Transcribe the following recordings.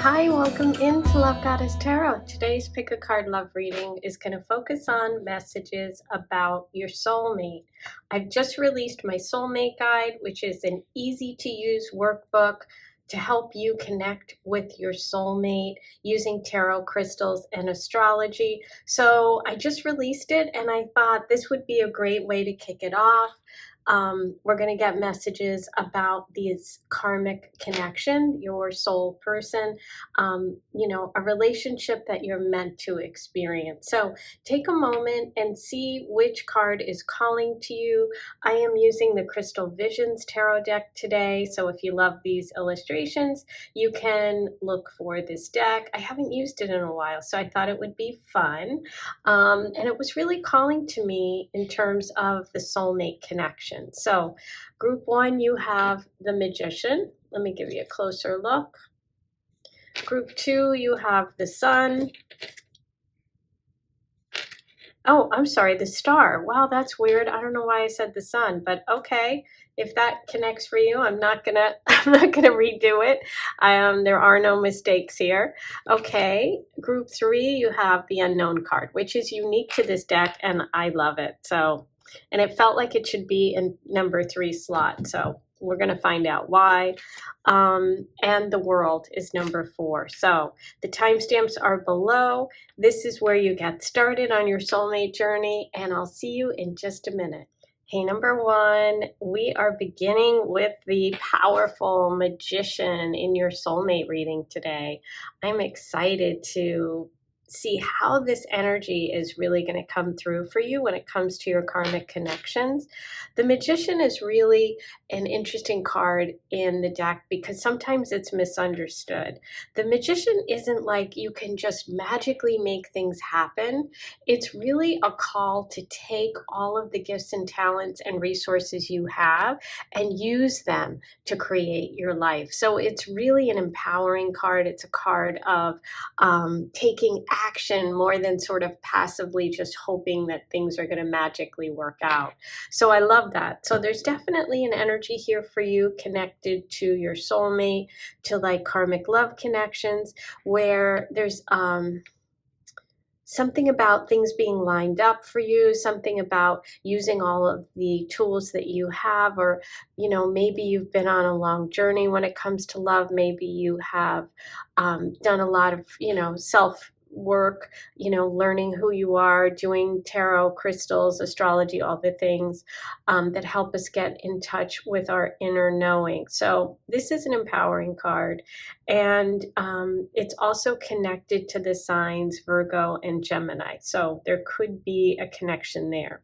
Hi, welcome into Love Goddess Tarot. Today's Pick a Card Love reading is going to focus on messages about your soulmate. I've just released my Soulmate Guide, which is an easy to use workbook to help you connect with your soulmate using tarot crystals and astrology. So I just released it and I thought this would be a great way to kick it off. We're going to get messages about this karmic connection, your soul person, a relationship that you're meant to experience. So take a moment and see which card is calling to you. I am using the Crystal Visions Tarot deck today. So if you love these illustrations, you can look for this deck. I haven't used it in a while, so I thought it would be fun. And it was really calling to me in terms of the soulmate connection. So group one, you have the Magician. Let me give you a closer look. Group two, you have the Sun. Oh, I'm sorry, the Star. Wow, that's weird. I don't know why I said the Sun, but okay. If that connects for you, I'm not gonna redo it. There are no mistakes here. Okay, group three, you have the Unknown card, which is unique to this deck, and I love it. So, and it felt like it should be in number 3 slot. So we're gonna find out why. And the World is number 4. So the timestamps are below. This is where you get started on your soulmate journey, and I'll see you in just a minute. Hey, number 1, we are beginning with the powerful Magician in your soulmate reading today. I'm excited to see how this energy is really going to come through for you when it comes to your karmic connections. The Magician is really an interesting card in the deck because sometimes it's misunderstood. The Magician isn't like you can just magically make things happen. It's really a call to take all of the gifts and talents and resources you have and use them to create your life. So it's really an empowering card. It's a card of taking action more than sort of passively just hoping that things are going to magically work out. So I love that. So there's definitely an energy here for you connected to your soulmate, to like karmic love connections, where there's something about things being lined up for you, something about using all of the tools that you have, or, maybe you've been on a long journey when it comes to love. Maybe you have done a lot of, self work, learning who you are, doing tarot, crystals, astrology, all the things that help us get in touch with our inner knowing. So this is an empowering card. And it's also connected to the signs Virgo and Gemini. So there could be a connection there.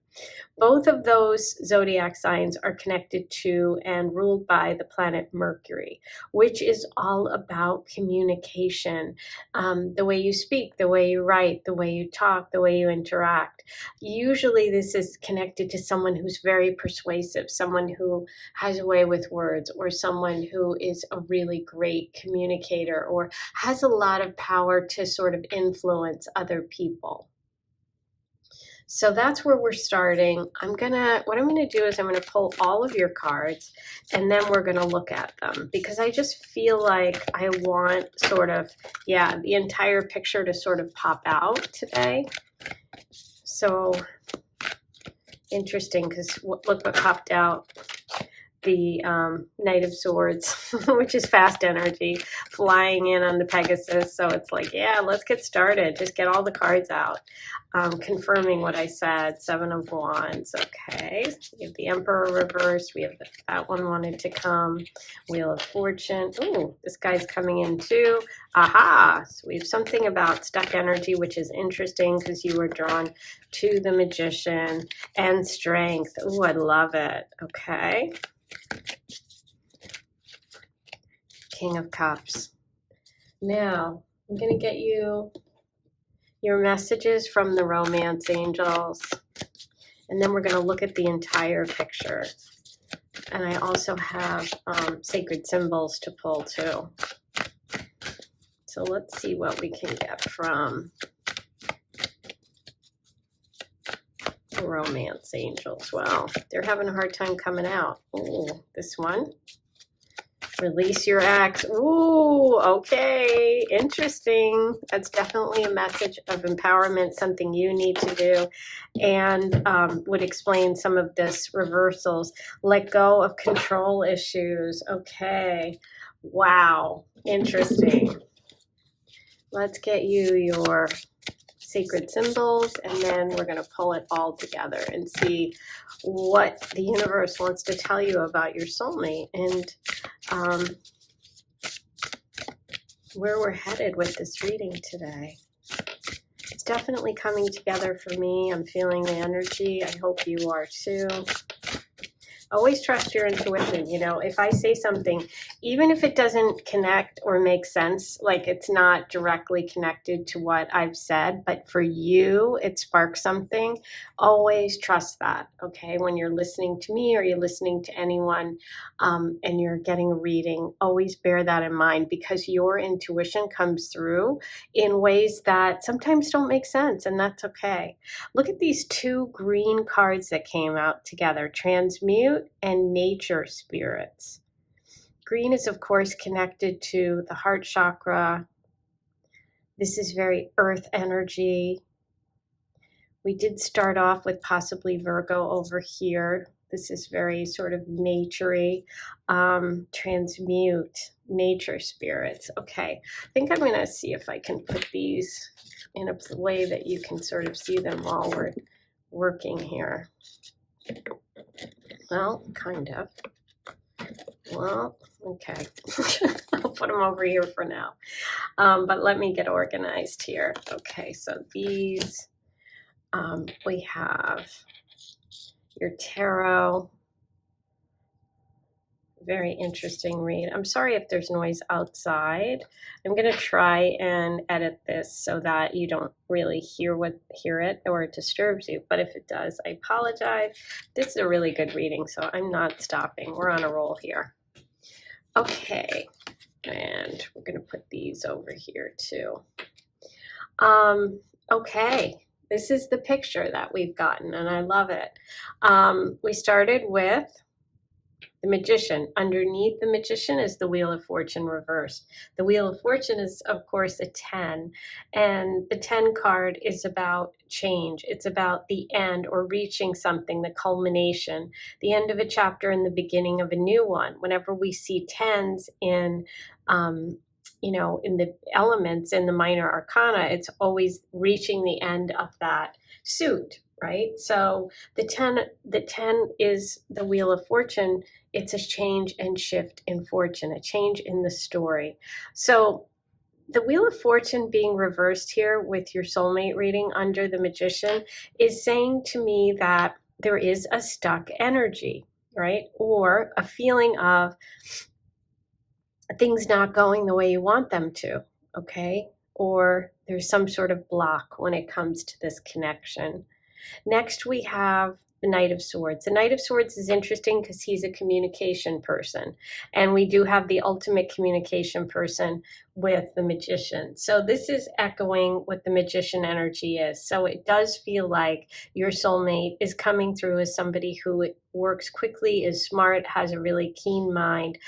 Both of those zodiac signs are connected to and ruled by the planet Mercury, which is all about communication, the way you speak, the way you write, the way you talk, the way you interact. Usually this is connected to someone who's very persuasive, someone who has a way with words, or someone who is a really great communicator or has a lot of power to sort of influence other people. So that's where we're starting. What I'm gonna do is I'm gonna pull all of your cards and then we're gonna look at them, because I just feel like I want sort of, the entire picture to sort of pop out today. So interesting, because look what popped out. The Knight of Swords, which is fast energy, flying in on the Pegasus. So it's like, let's get started. Just get all the cards out. Confirming what I said. 7 of Wands. Okay. We have the Emperor reversed. We have that one wanted to come. Wheel of Fortune. Ooh, this guy's coming in too. Aha. So we have something about stuck energy, which is interesting because you were drawn to the Magician, and Strength. Ooh, I love it. Okay. King of Cups. Now, I'm going to get you your messages from the Romance Angels, and then we're going to look at the entire picture. And I also have sacred symbols to pull too. So let's see what we can get from the Romance Angels. Well, they're having a hard time coming out. Oh, this one. Release your ex. Ooh, okay, interesting. That's definitely a message of empowerment, something you need to do, and would explain some of this reversals. Let go of control issues. Okay, wow, interesting. Let's get you your sacred symbols, and then we're going to pull it all together and see what the universe wants to tell you about your soulmate, and where we're headed with this reading today. It's definitely coming together for me. I'm feeling the energy. I hope you are too. Always trust your intuition. You know, if I say something, even if it doesn't connect or make sense, like it's not directly connected to what I've said, but for you, it sparks something, always trust that, okay? When you're listening to me or you're listening to anyone and you're getting a reading, always bear that in mind, because your intuition comes through in ways that sometimes don't make sense, and that's okay. Look at these two green cards that came out together, Transmute and Nature Spirits. Green is, of course, connected to the heart chakra. This is very earth energy. We did start off with possibly Virgo over here. This is very sort of naturey. Transmute, nature spirits. Okay, I think I'm going to see if I can put these in a way that you can sort of see them while we're working here. Well, kind of. Well, okay. I'll put them over here for now. But let me get organized here. Okay, so these, we have your tarot. Very interesting read. I'm sorry if there's noise outside. I'm going to try and edit this so that you don't really hear it or it disturbs you. But if it does, I apologize. This is a really good reading, so I'm not stopping. We're on a roll here. Okay, and we're going to put these over here too. Okay, this is the picture that we've gotten, and I love it. We started with the Magician. Underneath the Magician is the Wheel of Fortune reversed. The Wheel of Fortune is, of course, a 10. And the 10 card is about change. It's about the end or reaching something, the culmination, the end of a chapter and the beginning of a new one. Whenever we see 10s in, in the elements in the minor arcana, it's always reaching the end of that suit, right? So the 10 is the Wheel of Fortune. It's a change and shift in fortune, a change in the story. So the Wheel of Fortune being reversed here with your soulmate reading under the Magician is saying to me that there is a stuck energy, right? Or a feeling of things not going the way you want them to, okay? Or there's some sort of block when it comes to this connection. Next, we have the Knight of Swords. The Knight of Swords is interesting because he's a communication person. And we do have the ultimate communication person with the Magician. So this is echoing what the Magician energy is. So it does feel like your soulmate is coming through as somebody who works quickly, is smart, has a really keen mind.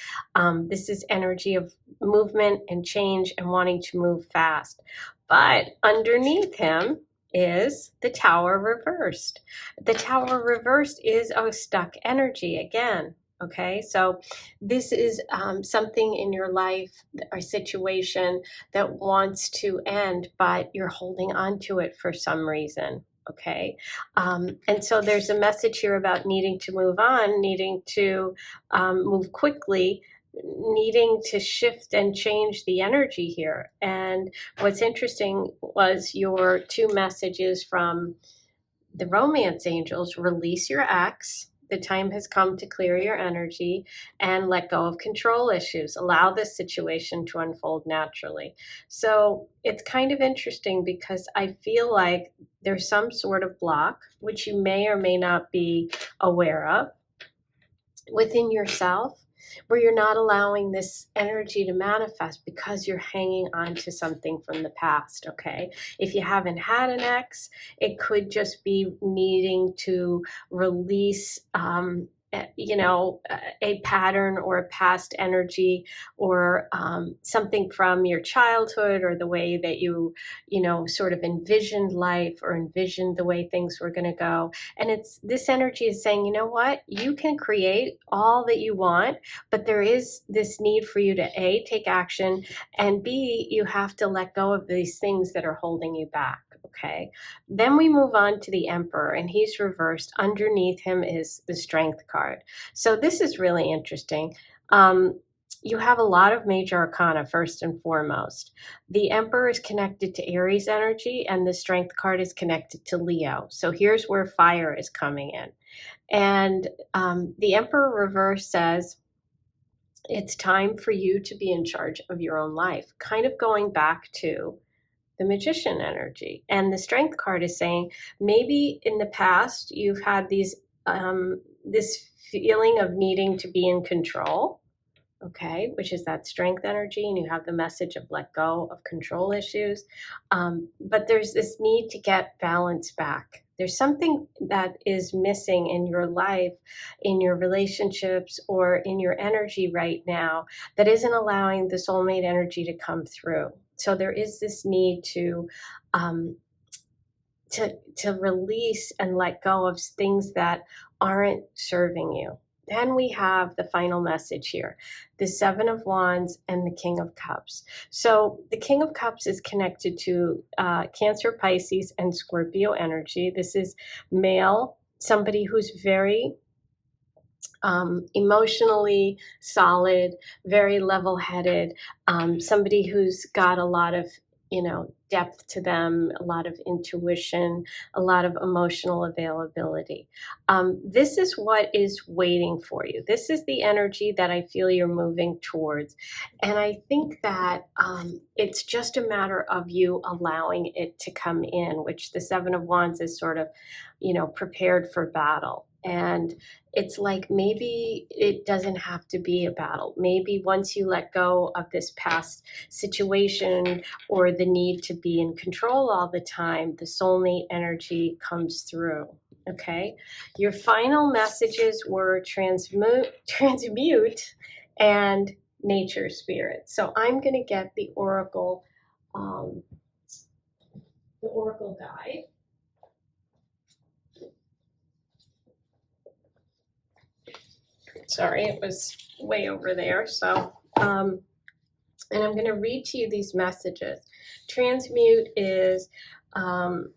This is energy of movement and change and wanting to move fast. But underneath him is the Tower reversed. The Tower reversed is a stuck energy again. Okay, so this is something in your life or situation that wants to end, but you're holding on to it for some reason. Okay, and so there's a message here about needing to move on, needing to move quickly, needing to shift and change the energy here. And what's interesting was your two messages from the romance angels: release your ex, the time has come to clear your energy, and let go of control issues. Allow this situation to unfold naturally. So it's kind of interesting because I feel like there's some sort of block, which you may or may not be aware of, within yourself, where you're not allowing this energy to manifest because you're hanging on to something from the past, okay? If you haven't had an ex, it could just be needing to release a pattern or a past energy, or something from your childhood, or the way that you sort of envisioned life, or envisioned the way things were going to go. And it's this energy is saying, you know what, you can create all that you want, but there is this need for you to A, take action, and B, you have to let go of these things that are holding you back. Okay. Then we move on to the Emperor, and he's reversed. Underneath him is the Strength card. So this is really interesting. You have a lot of major arcana, first and foremost. The Emperor is connected to Aries energy, and the Strength card is connected to Leo. So here's where fire is coming in. And the Emperor reverse says, it's time for you to be in charge of your own life, kind of going back to the Magician energy. And the Strength card is saying, maybe in the past you've had this feeling of needing to be in control, okay, which is that Strength energy, and you have the message of let go of control issues. But there's this need to get balance back. There's something that is missing in your life, in your relationships, or in your energy right now that isn't allowing the soulmate energy to come through. So there is this need to release and let go of things that aren't serving you. Then we have the final message here, the Seven of Wands and the King of Cups. So the King of Cups is connected to Cancer, Pisces, and Scorpio energy. This is male, somebody who's very emotionally solid, very level-headed, somebody who's got a lot of depth to them, a lot of intuition, a lot of emotional availability. This is what is waiting for you. This is the energy that I feel you're moving towards. And I think that it's just a matter of you allowing it to come in, which the Seven of Wands is sort of, prepared for battle. And it's like, maybe it doesn't have to be a battle. Maybe once you let go of this past situation or the need to be in control all the time, the soulmate energy comes through. Okay. Your final messages were transmute, and nature spirit. So I'm going to get the oracle guide. Sorry, it was way over there. So, and I'm going to read to you these messages. Transmute is, to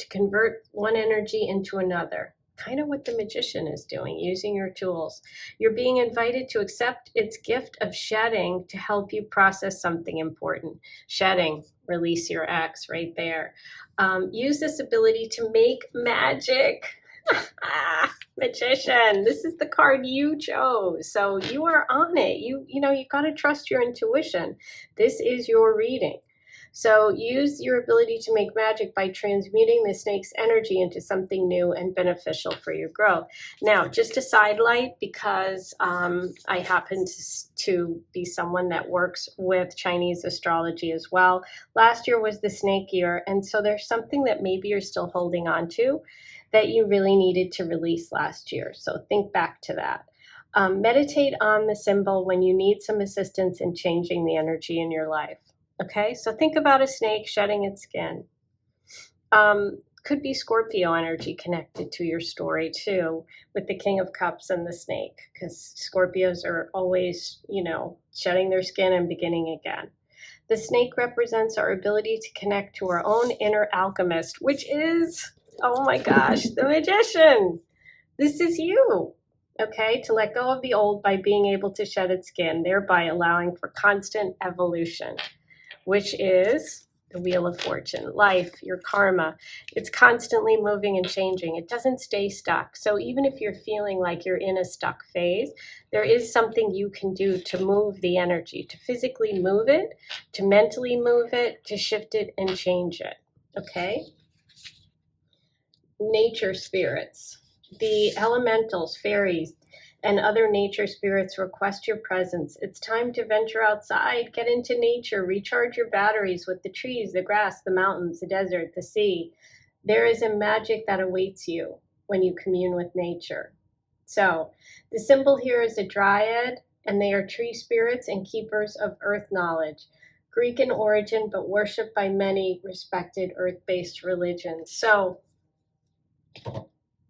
convert one energy into another. Kind of what the Magician is doing, using your tools. You're being invited to accept its gift of shedding to help you process something important. Shedding, release your ex right there. Use this ability to make magic. Magician, this is the card you chose, so you are on it. You got to trust your intuition. This is your reading. So use your ability to make magic by transmuting the snake's energy into something new and beneficial for your growth. Now, just a sidelight, because I happen to be someone that works with Chinese astrology as well. Last year was the snake year, and so there's something that maybe you're still holding on to that you really needed to release last year. So think back to that. Meditate on the symbol when you need some assistance in changing the energy in your life. Okay, so think about a snake shedding its skin. Could be Scorpio energy connected to your story too, with the King of Cups and the snake, because Scorpios are always, shedding their skin and beginning again. The snake represents our ability to connect to our own inner alchemist, which is, oh my gosh, the Magician. This is you, okay? To let go of the old by being able to shed its skin, thereby allowing for constant evolution, which is the Wheel of Fortune, life, your karma. It's constantly moving and changing. It doesn't stay stuck. So even if you're feeling like you're in a stuck phase, there is something you can do to move the energy, to physically move it, to mentally move it, to shift it and change it, okay? Nature spirits, the elementals, fairies, and other nature spirits request your presence. It's time to venture outside, get into nature, recharge your batteries with the trees, the grass, the mountains, the desert, the sea. There is a magic that awaits you when you commune with nature. So the symbol here is a dryad, and they are tree spirits and keepers of earth knowledge. Greek in origin, but worshipped by many respected earth-based religions. So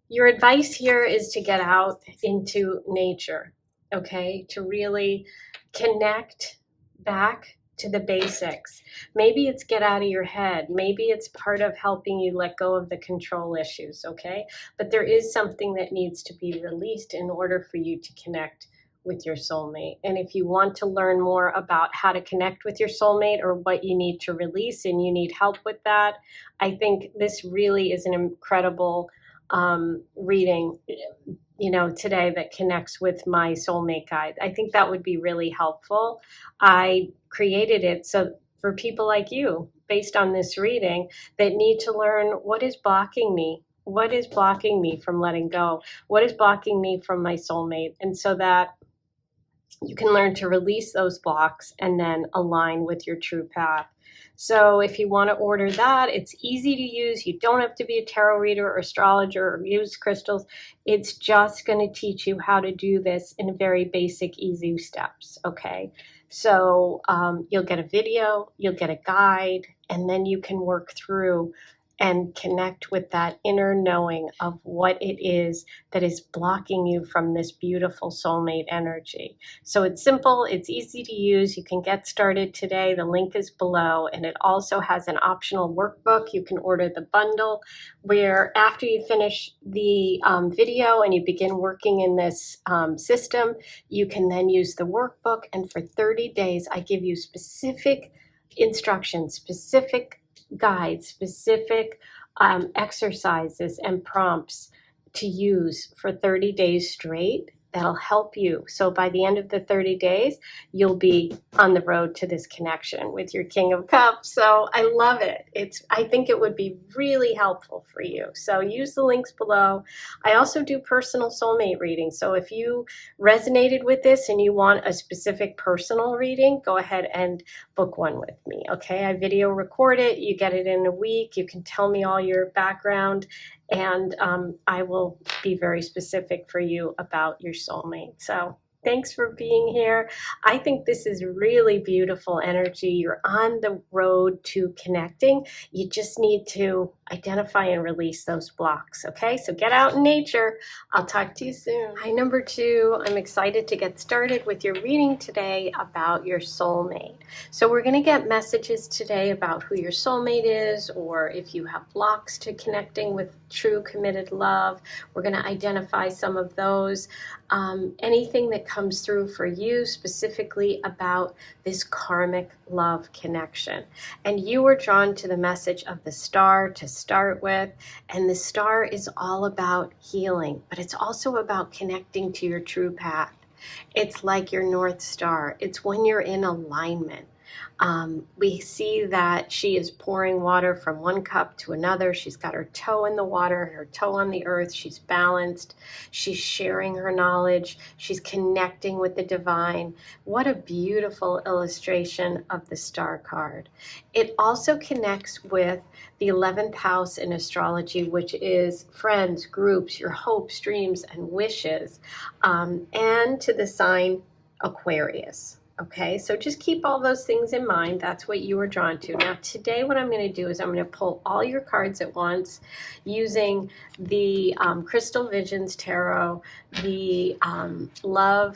your advice here is to get out into nature, okay? To really connect back to the basics. Maybe it's get out of your head. Maybe it's part of helping you let go of the control issues, okay? But there is something that needs to be released in order for you to connect with your soulmate. And if you want to learn more about how to connect with your soulmate or what you need to release and you need help with that, I think this really is an incredible reading, today that connects with my soulmate guide. I think that would be really helpful. I created it so for people like you, based on this reading, that need to learn what is blocking me. What is blocking me from letting go? What is blocking me from my soulmate? And so that you can learn to release those blocks and then align with your true path. So if you want to order that, it's easy to use. You don't have to be a tarot reader or astrologer or use crystals. It's just going to teach you how to do this in very basic, easy steps, okay? So you'll get a video, you'll get a guide, and then you can work through and connect with that inner knowing of what it is that is blocking you from this beautiful soulmate energy. So it's simple, it's easy to use. You can get started today. The link is below, and it also has an optional workbook. You can order the bundle where after you finish the video and you begin working in this system, you can then use the workbook, and for 30 days I give you specific instructions, specific guides, specific exercises and prompts to use for 30 days straight that'll help you. So by the end of the 30 days, you'll be on the road to this connection with your King of Cups. So I love it. I think it would be really helpful for you. So use the links below. I also do personal soulmate readings. So if you resonated with this and you want a specific personal reading, go ahead and book one with me. Okay, I video record it. You get it in a week. You can tell me all your background, and I will be very specific for you about your soulmate. So thanks for being here. I think this is really beautiful energy. You're on the road to connecting. You just need to identify and release those blocks, okay? So get out in nature. I'll talk to you soon. Hi, number 2. I'm excited to get started with your reading today about your soulmate. So we're going to get messages today about who your soulmate is, or if you have blocks to connecting with true committed love. We're going to identify some of those. Anything that comes through for you specifically about this karmic love connection. And you were drawn to the message of the star to start with, and the star is all about healing, but it's also about connecting to your true path. It's like your North Star. It's when you're in alignment. We see that she is pouring water from one cup to another. She's got her toe in the water, her toe on the earth. She's balanced. She's sharing her knowledge. She's connecting with the divine. What a beautiful illustration of the star card. It also connects with the 11th house in astrology, which is friends, groups, your hopes, dreams, and wishes, and to the sign Aquarius. Okay, so just keep all those things in mind. That's what you were drawn to. Now, today what I'm going to do is I'm going to pull all your cards at once using the Crystal Visions Tarot, the Love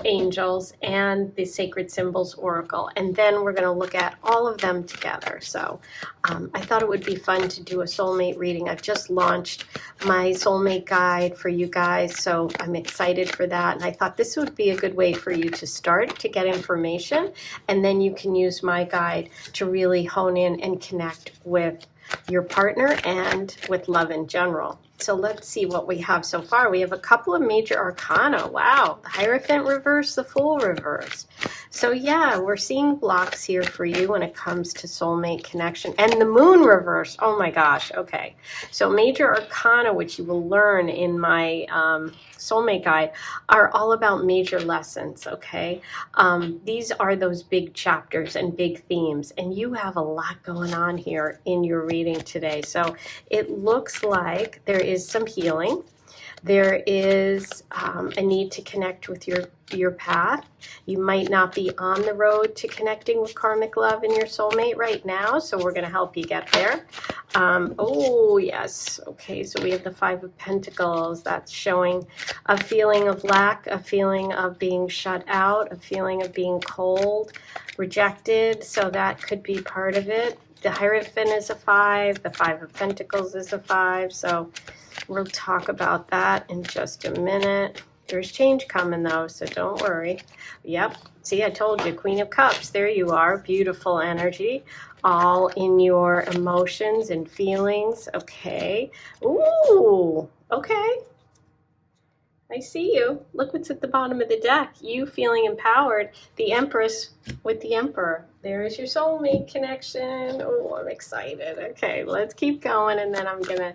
Angels, and the Sacred Symbols Oracle, and then we're going to look at all of them together. So I thought it would be fun to do a soulmate reading. I've just launched my soulmate guide for you guys, so I'm excited for that, and I thought this would be a good way for you to start to get information, and then you can use my guide to really hone in and connect with your partner and with love in general. So let's see what we have so far. We have a couple of major arcana. Wow, the Hierophant reverse, the Fool reverse. So yeah, we're seeing blocks here for you when it comes to soulmate connection. And the Moon reverse. Oh my gosh, okay. So major arcana, which you will learn in my soulmate guide, are all about major lessons, okay? These are those big chapters and big themes, and you have a lot going on here in your reading today. So it looks like there is some healing. There is a need to connect with your path. You might not be on the road to connecting with karmic love and your soulmate right now, so we're going to help you get there. Oh, yes. Okay, so we have the Five of Pentacles. That's showing a feeling of lack, a feeling of being shut out, a feeling of being cold, rejected, so that could be part of it. The Hierophant is a 5, the Five of Pentacles is a 5, so we'll talk about that in just a minute. There's change coming though, so don't worry. Yep, see, I told you, Queen of Cups, there you are, beautiful energy, all in your emotions and feelings. Okay, ooh, okay, I see you. Look what's at the bottom of the deck. You feeling empowered. The Empress with the Emperor. There is your soulmate connection. Oh, I'm excited. Okay, let's keep going, and then I'm going to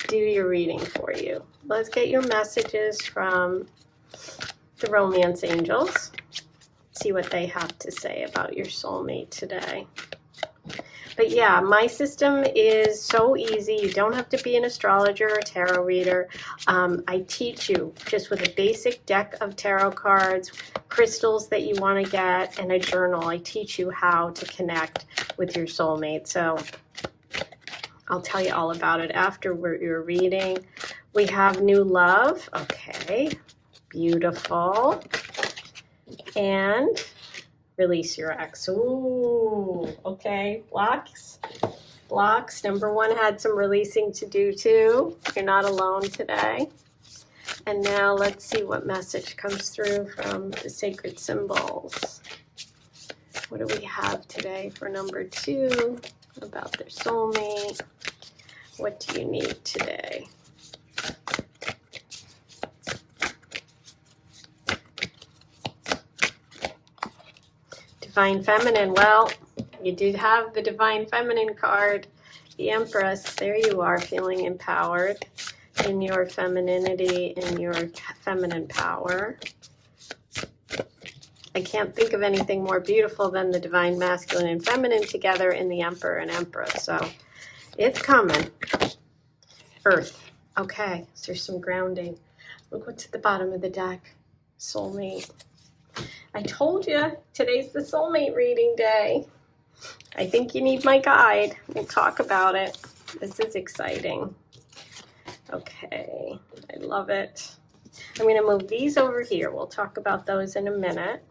do your reading for you. Let's get your messages from the Romance Angels. See what they have to say about your soulmate today. But yeah, my system is so easy. You don't have to be an astrologer or tarot reader. I teach you just with a basic deck of tarot cards, crystals that you want to get, and a journal. I teach you how to connect with your soulmate. So I'll tell you all about it after your reading. We have new love. Okay, beautiful. And release your ex. Ooh, okay. Blocks. Blocks. Number 1 had some releasing to do too. You're not alone today. And now let's see what message comes through from the sacred symbols. What do we have today for number 2 about their soulmate? What do you need today? Divine Feminine. Well, you did have the Divine Feminine card, the Empress. There you are, feeling empowered in your femininity, in your feminine power. I can't think of anything more beautiful than the Divine Masculine and Feminine together in the Emperor and Empress. So it's coming. Earth. Okay, so there's some grounding. Look what's at the bottom of the deck. Soulmate. I told you, today's the soulmate reading day. I think you need my guide. We'll talk about it. This is exciting. Okay, I love it. I'm going to move these over here. We'll talk about those in a minute.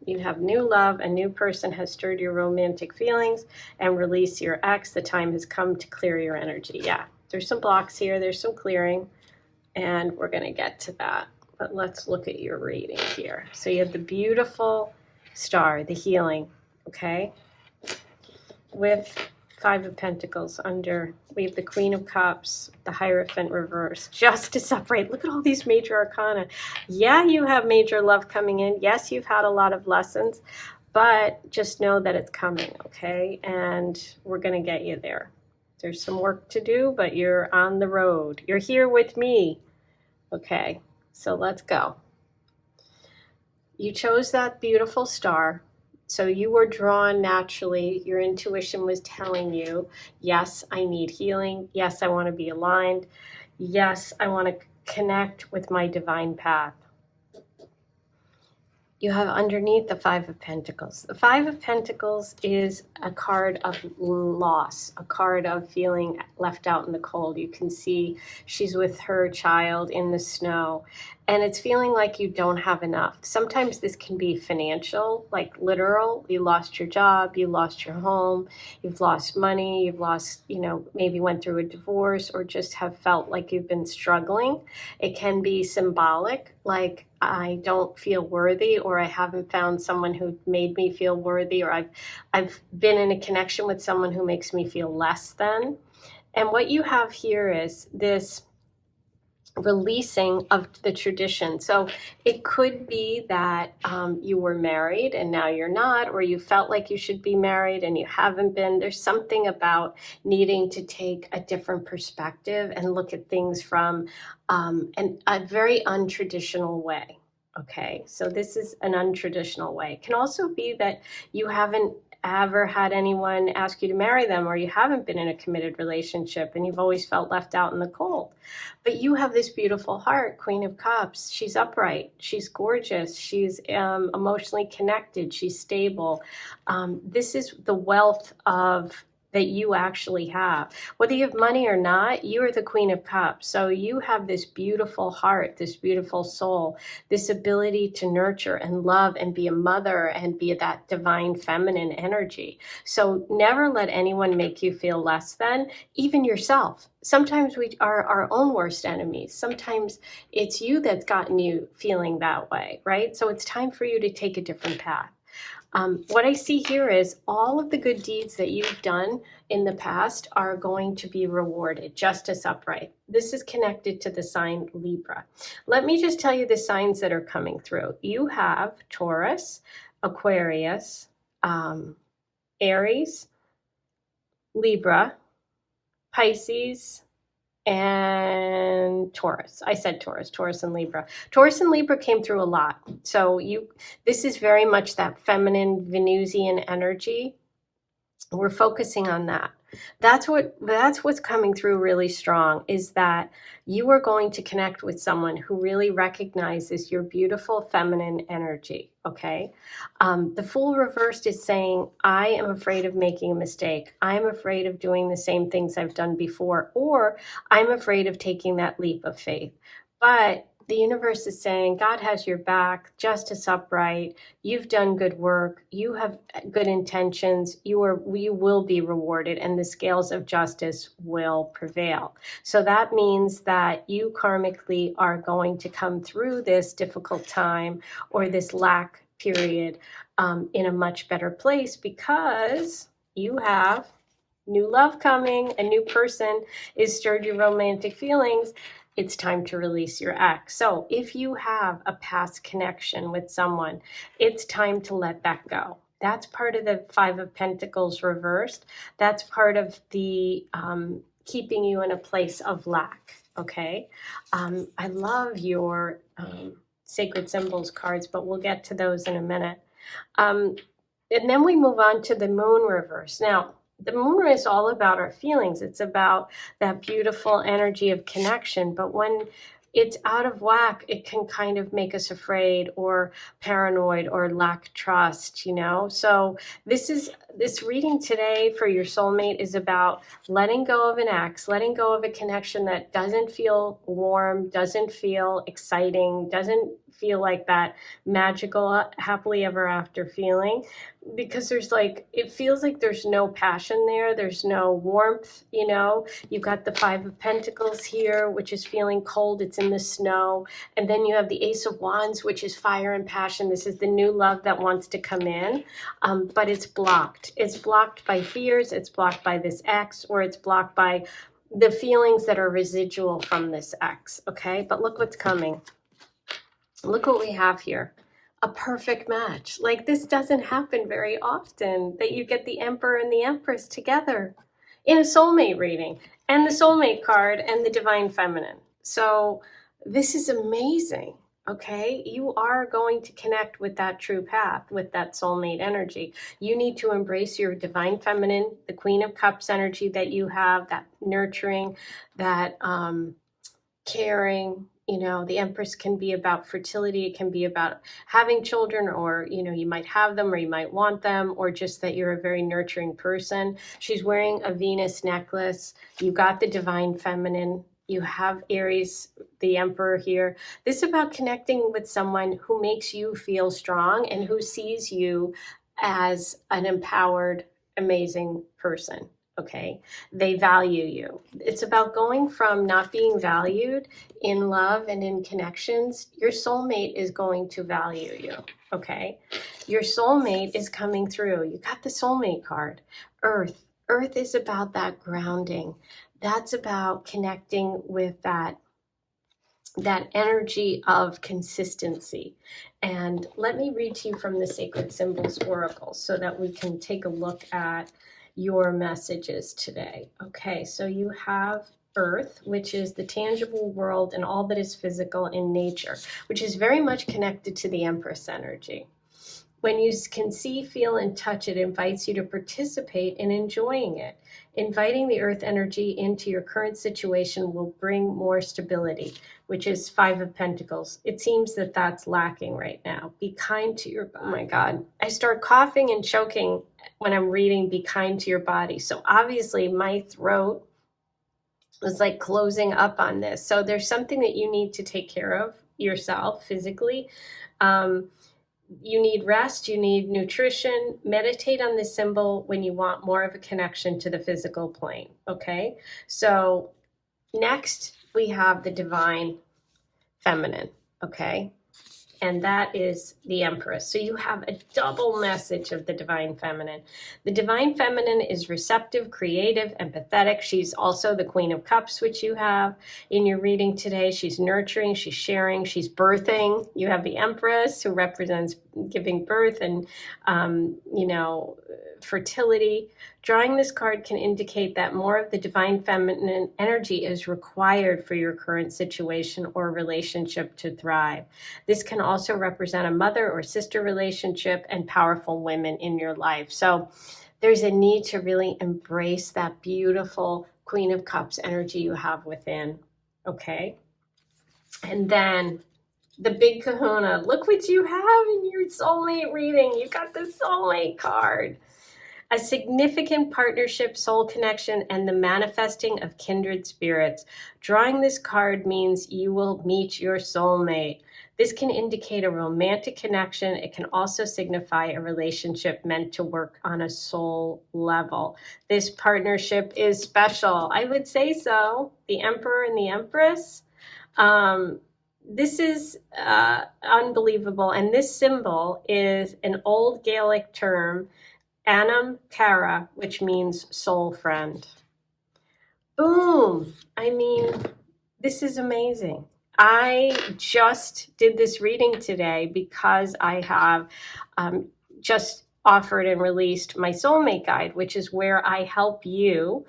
You have new love. A new person has stirred your romantic feelings and release your ex. The time has come to clear your energy. Yeah, there's some blocks here. There's some clearing, and we're going to get to that. But let's look at your reading here. So you have the beautiful star, the healing, okay? With 5 of Pentacles under, we have the Queen of Cups, the Hierophant reverse, Justice upright. Look at all these major arcana. Yeah, you have major love coming in. Yes, you've had a lot of lessons, but just know that it's coming, okay? And we're going to get you there. There's some work to do, but you're on the road. You're here with me, okay? So let's go. You chose that beautiful star. So you were drawn naturally. Your intuition was telling you, yes, I need healing. Yes, I want to be aligned. Yes, I want to connect with my divine path. You have underneath the 5 of Pentacles. The 5 of Pentacles is a card of loss, a card of feeling left out in the cold. You can see she's with her child in the snow, and it's feeling like you don't have enough. Sometimes this can be financial, like literal. You lost your job, you lost your home, you've lost money, you've lost, maybe went through a divorce or just have felt like you've been struggling. It can be symbolic, like I don't feel worthy, or I haven't found someone who made me feel worthy, or I've been in a connection with someone who makes me feel less than. And what you have here is this releasing of the tradition. So it could be that you were married and now you're not, or you felt like you should be married and you haven't been. There's something about needing to take a different perspective and look at things from a very untraditional way. Okay, so this is an untraditional way. It can also be that you haven't ever had anyone ask you to marry them, or you haven't been in a committed relationship and you've always felt left out in the cold. But you have this beautiful heart, Queen of Cups. She's upright. She's gorgeous. She's emotionally connected. She's stable. This is the wealth of that you actually have. Whether you have money or not, you are the Queen of Cups. So you have this beautiful heart, this beautiful soul, this ability to nurture and love and be a mother and be that divine feminine energy. So never let anyone make you feel less than, even yourself. Sometimes we are our own worst enemies. Sometimes it's you that's gotten you feeling that way, right? So it's time for you to take a different path. What I see here is all of the good deeds that you've done in the past are going to be rewarded, justice upright. This is connected to the sign Libra. Let me just tell you the signs that are coming through. You have Taurus, Aquarius, Aries, Libra, Pisces, and Taurus. I said Taurus and Libra. Taurus and Libra came through a lot. So this is very much that feminine Venusian energy. We're focusing on that. That's what's coming through really strong, is that you are going to connect with someone who really recognizes your beautiful feminine energy, okay? The Fool reversed is saying, I am afraid of making a mistake. I'm afraid of doing the same things I've done before, or I'm afraid of taking that leap of faith. But the universe is saying, God has your back, justice upright, you've done good work, you have good intentions, you will be rewarded, and the scales of justice will prevail. So that means that you karmically are going to come through this difficult time or this lack period in a much better place, because you have new love coming, a new person is stirred your romantic feelings. It's time to release your ex. So if you have a past connection with someone, it's time to let that go. That's part of the Five of Pentacles reversed. That's part of the keeping you in a place of lack, okay? I love your Sacred Symbols cards, but we'll get to those in a minute. And then we move on to the Moon reverse. Now, the moon is all about our feelings. It's about that beautiful energy of connection. But when it's out of whack, it can kind of make us afraid or paranoid or lack trust, you know? So this reading today for your soulmate is about letting go of an ex, letting go of a connection that doesn't feel warm, doesn't feel exciting, doesn't feel like that magical happily ever after feeling, because it feels like there's no passion there, there's no warmth, you know. You've got the Five of Pentacles here, which is feeling cold, it's in the snow, and then you have the Ace of Wands, which is fire and passion. This is the new love that wants to come in, but it's blocked. It's blocked by fears, it's blocked by this ex, or it's blocked by the feelings that are residual from this ex, okay? But look what's coming. Look what we have here. A perfect match. Like, this doesn't happen very often, that you get the Emperor and the Empress together in a soulmate reading, and the soulmate card and the divine feminine. So this is amazing, okay? You are going to connect with that true path, with that soulmate energy. You need to embrace your divine feminine, the Queen of Cups energy that you have, that nurturing, that caring. You know, the Empress can be about fertility. It can be about having children, or, you know, you might have them or you might want them, or just that you're a very nurturing person. She's wearing a Venus necklace. You got the divine feminine. You have Aries, the Emperor here. This is about connecting with someone who makes you feel strong and who sees you as an empowered, amazing person. Okay, they value you. It's about going from not being valued in love and in connections. Your soulmate is going to value you, okay? Your soulmate is coming through. You got the soulmate card. Earth. Earth is about that grounding. That's about connecting with that energy of consistency. And let me read to you from the Sacred Symbols Oracle so that we can take a look at your messages today. Okay, so you have Earth, which is the tangible world and all that is physical in nature, which is very much connected to the Empress energy. When you can see, feel, and touch it, invites you to participate in enjoying it. Inviting the earth energy into your current situation will bring more stability, which is Five of Pentacles. It seems that that's lacking right now. Be kind to your body. Oh my God. I start coughing and choking when I'm reading Be Kind to Your Body. So obviously my throat was like closing up on this. So there's something that you need to take care of yourself physically. You need rest, you need nutrition. Meditate on this symbol when you want more of a connection to the physical plane, okay? So next we have the Divine Feminine, okay? And that is the Empress. So you have a double message of the Divine Feminine. The Divine Feminine is receptive, creative, empathetic. She's also the Queen of Cups, which you have in your reading today. She's nurturing, she's sharing, she's birthing. You have the Empress, who represents giving birth and, fertility. Drawing this card can indicate that more of the Divine Feminine energy is required for your current situation or relationship to thrive. This can also represent a mother or sister relationship and powerful women in your life. So there's a need to really embrace that beautiful Queen of Cups energy you have within, okay? And then the big kahuna. Look what you have in your soulmate reading. You got the soulmate card. A significant partnership, soul connection, and the manifesting of kindred spirits. Drawing this card means you will meet your soulmate. This can indicate a romantic connection. It can also signify a relationship meant to work on a soul level. This partnership is special. I would say so. The Emperor and the Empress. This is unbelievable. And this symbol is an old Gaelic term, Anam Cara, which means soul friend. Boom. I mean, this is amazing. I just did this reading today because I have just offered and released my soulmate guide, which is where I help you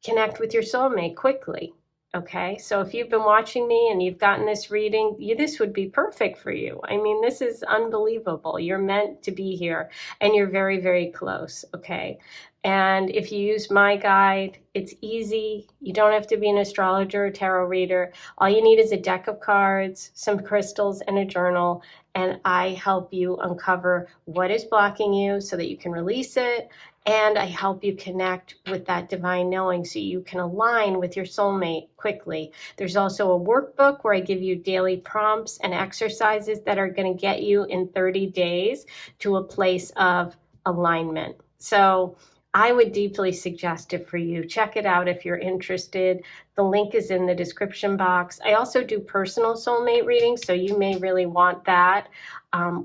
connect with your soulmate quickly. Okay, so if you've been watching me and you've gotten this reading, this would be perfect for you. I mean, this is unbelievable. You're meant to be here and you're very, very close, okay? And if you use my guide, it's easy. You don't have to be an astrologer or tarot reader. All you need is a deck of cards, some crystals, and a journal, and I help you uncover what is blocking you so that you can release it. And I help you connect with that divine knowing so you can align with your soulmate quickly. There's also a workbook where I give you daily prompts and exercises that are going to get you in 30 days to a place of alignment. So I would deeply suggest it for you. Check it out if you're interested. The link is in the description box. I also do personal soulmate readings, so you may really want that,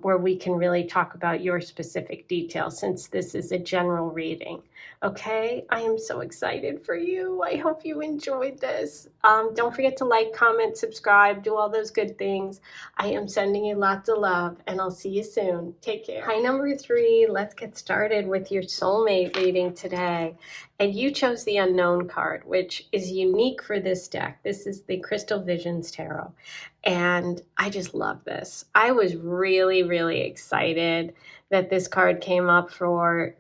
where we can really talk about your specific details, since this is a general reading. Okay, I am so excited for you. I hope you enjoyed this. Don't forget to like, comment, subscribe, do all those good things. I am sending you lots of love, and I'll see you soon. Take care. Hi, number 3. Let's get started with your soulmate reading today. And you chose the Unknown card, which is unique for this deck. This is the Crystal Visions Tarot. And I just love this. I was really, really excited that this card came up for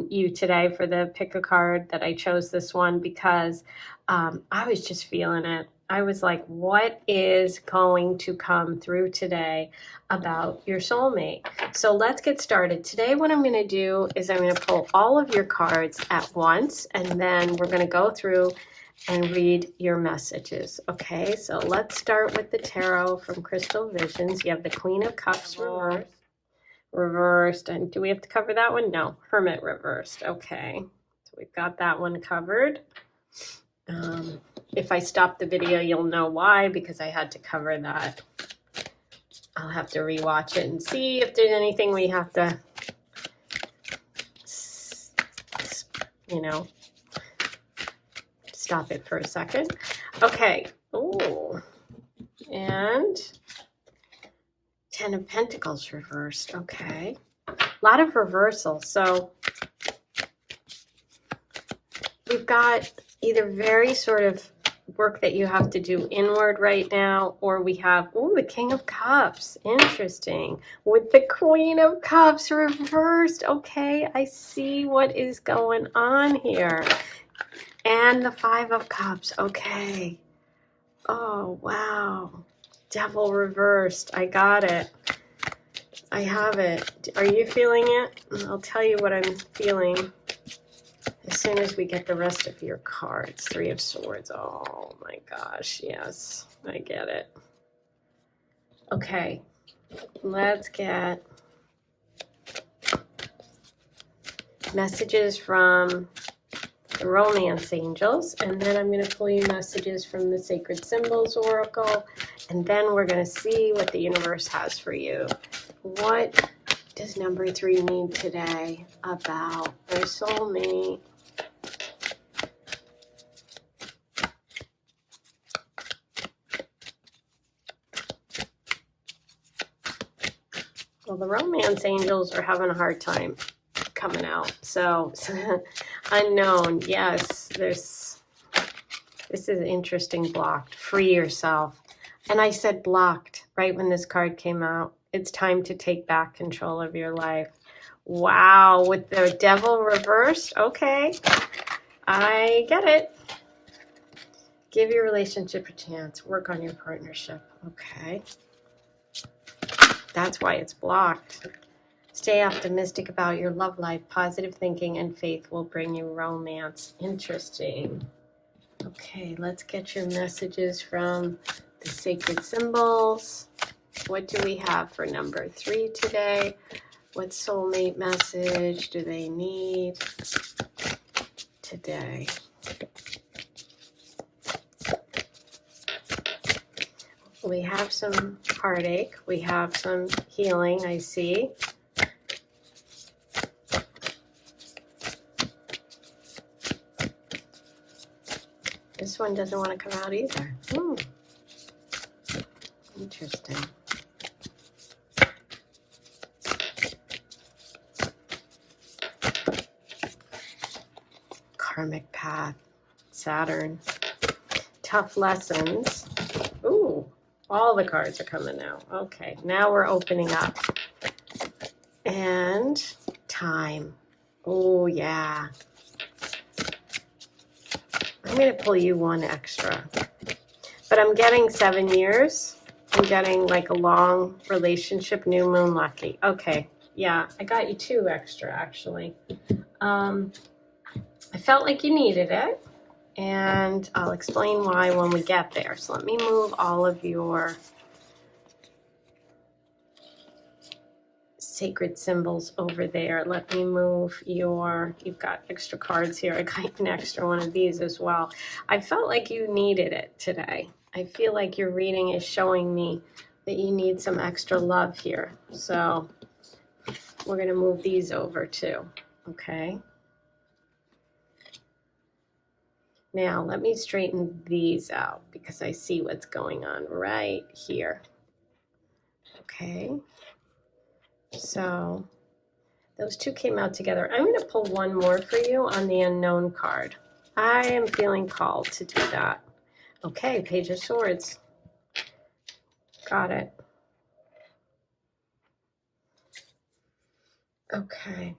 you today for the pick a card, that I chose this one because I was just feeling it. I was like, what is going to come through today about your soulmate? So let's get started. Today what I'm going to do is I'm going to pull all of your cards at once, and then we're going to go through and read your messages. Okay, so let's start with the tarot from Crystal Visions. You have the Queen of Cups reversed. And do we have to cover that one? No. Hermit reversed. Okay, so we've got that one covered. If I stop the video, you'll know why, because I had to cover that. I'll have to rewatch it and see if there's anything we have to, stop it for a second. Okay. Oh, and 10 of Pentacles reversed. Okay. A lot of reversals. So we've got either very sort of work that you have to do inward right now, or we have, oh, the King of Cups. Interesting. With the Queen of Cups reversed. Okay, I see what is going on here. And the Five of Cups. Okay. Oh, wow. Devil reversed. I got it. I have it. Are you feeling it? I'll tell you what I'm feeling as soon as we get the rest of your cards. Three of Swords. Oh my gosh. Yes, I get it. Okay. Let's get messages from the Romance Angels, and then I'm going to pull you messages from the Sacred Symbols Oracle, and then we're going to see what the universe has for you. What does number 3 need today about their soulmate? Well, the Romance Angels are having a hard time coming out. So, unknown, yes, this is interesting. Blocked. Free yourself. And I said blocked right when this card came out. It's time to take back control of your life. Wow, with the Devil reversed. Okay, I get it. Give your relationship a chance. Work on your partnership. Okay. That's why it's blocked. Stay optimistic about your love life. Positive thinking and faith will bring you romance. Interesting. Okay, let's get your messages from the Sacred Symbols. What do we have for number 3 today? What soulmate message do they need today? We have some heartache. We have some healing, I see. This one doesn't want to come out either. Interesting. Karmic path. Saturn. Tough lessons. Ooh, all the cards are coming out. Okay, now we're opening up. And time. Oh, yeah. I'm going to pull you one extra. But I'm getting 7 years. I'm getting like a long relationship, new moon lucky. Okay, yeah, I got you 2 extra actually. I felt like you needed it, and I'll explain why when we get there. So let me move all of your sacred symbols over there. Let me move you've got extra cards here. I got an extra one of these as well. I felt like you needed it today. I feel like your reading is showing me that you need some extra love here. So we're going to move these over too. Okay. Now let me straighten these out because I see what's going on right here. Okay. So those 2 came out together. I'm going to pull one more for you on the unknown card. I am feeling called to do that. Okay, Page of Swords. Got it. Okay.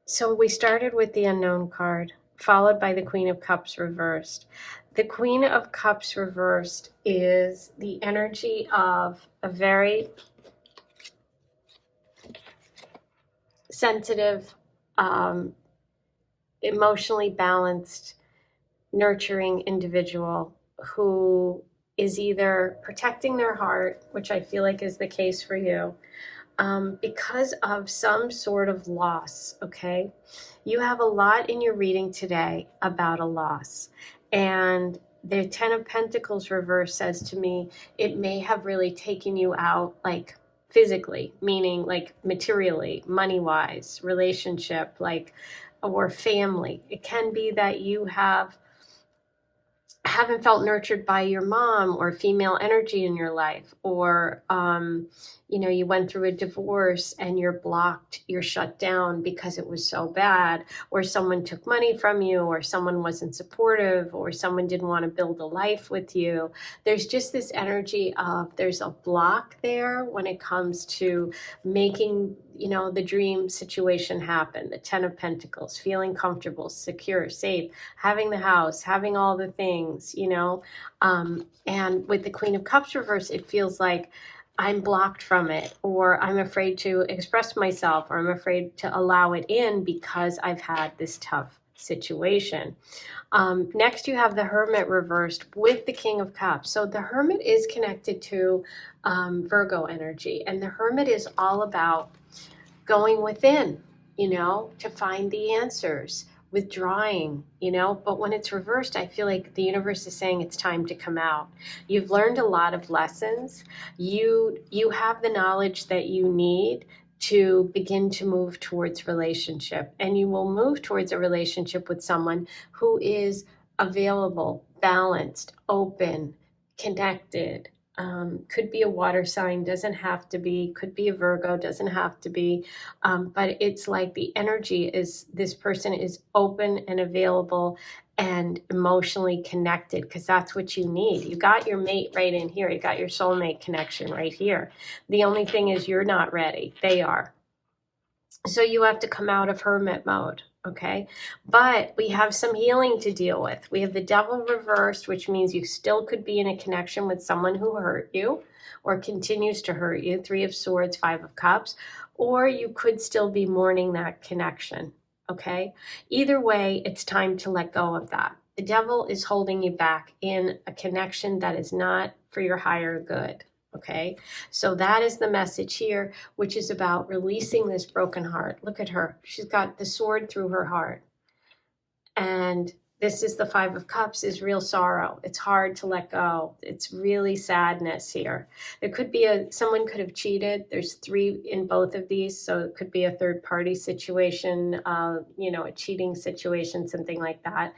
So we started with the unknown card, followed by the Queen of Cups reversed. The Queen of Cups reversed is the energy of a very sensitive, emotionally balanced, nurturing individual who is either protecting their heart, which I feel like is the case for you, because of some sort of loss, okay? You have a lot in your reading today about a loss. And the 10 of Pentacles reverse says to me, it may have really taken you out, like physically, meaning like materially, money-wise, relationship, like, or family. It can be that you have haven't felt nurtured by your mom or female energy in your life, or you went through a divorce and you're blocked, you're shut down because it was so bad, or someone took money from you, or someone wasn't supportive, or someone didn't want to build a life with you. There's just this energy of there's a block there when it comes to making the dream situation happen. The 10 of Pentacles, feeling comfortable, secure, safe, having the house, having all the things, and with the Queen of Cups reverse, it feels like I'm blocked from it, or I'm afraid to express myself, or I'm afraid to allow it in because I've had this tough situation. Next, you have the Hermit reversed with the King of Cups. So the Hermit is connected to Virgo energy, and the Hermit is all about going within, to find the answers, withdrawing, but when it's reversed, I feel like the universe is saying it's time to come out. You've learned a lot of lessons. You have the knowledge that you need to begin to move towards relationship, and you will move towards a relationship with someone who is available, balanced, open, connected. Could be a water sign, doesn't have to be, could be a Virgo, doesn't have to be, but it's like the energy is this person is open and available and emotionally connected, because that's what you need. You got your mate right in here. You got your soulmate connection right here. The only thing is you're not ready. They are. So you have to come out of hermit mode. Okay, but we have some healing to deal with. We have the Devil reversed, which means you still could be in a connection with someone who hurt you or continues to hurt you. 3 of Swords, 5 of Cups, or you could still be mourning that connection. Okay, either way, it's time to let go of that. The Devil is holding you back in a connection that is not for your higher good. Okay, so that is the message here, which is about releasing this broken heart. Look at her. She's got the sword through her heart. And this is the 5 of Cups, is real sorrow. It's hard to let go. It's really sadness here. There could be someone could have cheated. There's 3 in both of these. So it could be a third party situation, a cheating situation, something like that.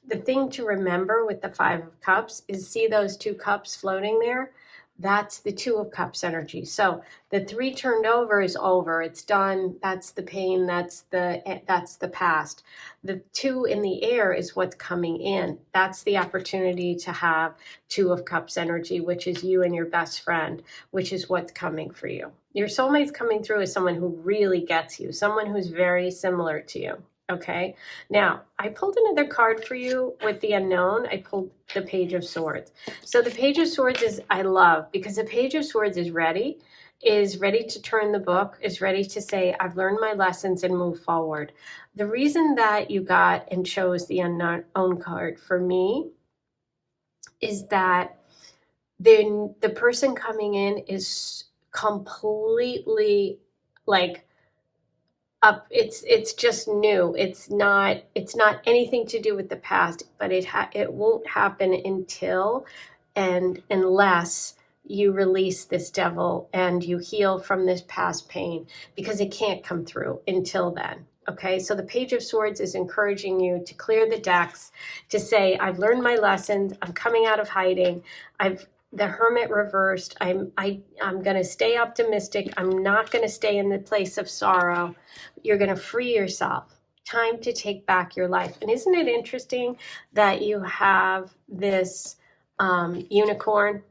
The thing to remember with the 5 of Cups is, see those 2 cups floating there? That's the 2 of Cups energy. So the 3 turned over is over. It's done. That's the pain. That's the past. The 2 in the air is what's coming in. That's the opportunity to have 2 of Cups energy, which is you and your best friend, which is what's coming for you. Your soulmate's coming through as someone who really gets you, someone who's very similar to you. Okay, now I pulled another card for you with the unknown. I pulled the Page of Swords. So the Page of Swords is, I love, because the Page of Swords is ready to turn the book, is ready to say, I've learned my lessons and move forward. The reason that you got and chose the unknown card for me is that the person coming in is completely like, up. It's just new. It's not anything to do with the past, but it won't happen unless you release this devil and you heal from this past pain, because it can't come through until then. Okay, so the Page of Swords is encouraging you to clear the decks, to say, I've learned my lessons, I'm coming out of hiding, the Hermit reversed, I'm going to stay optimistic, I'm not going to stay in the place of sorrow. You're going to free yourself. Time to take back your life. And isn't it interesting that you have this unicorn?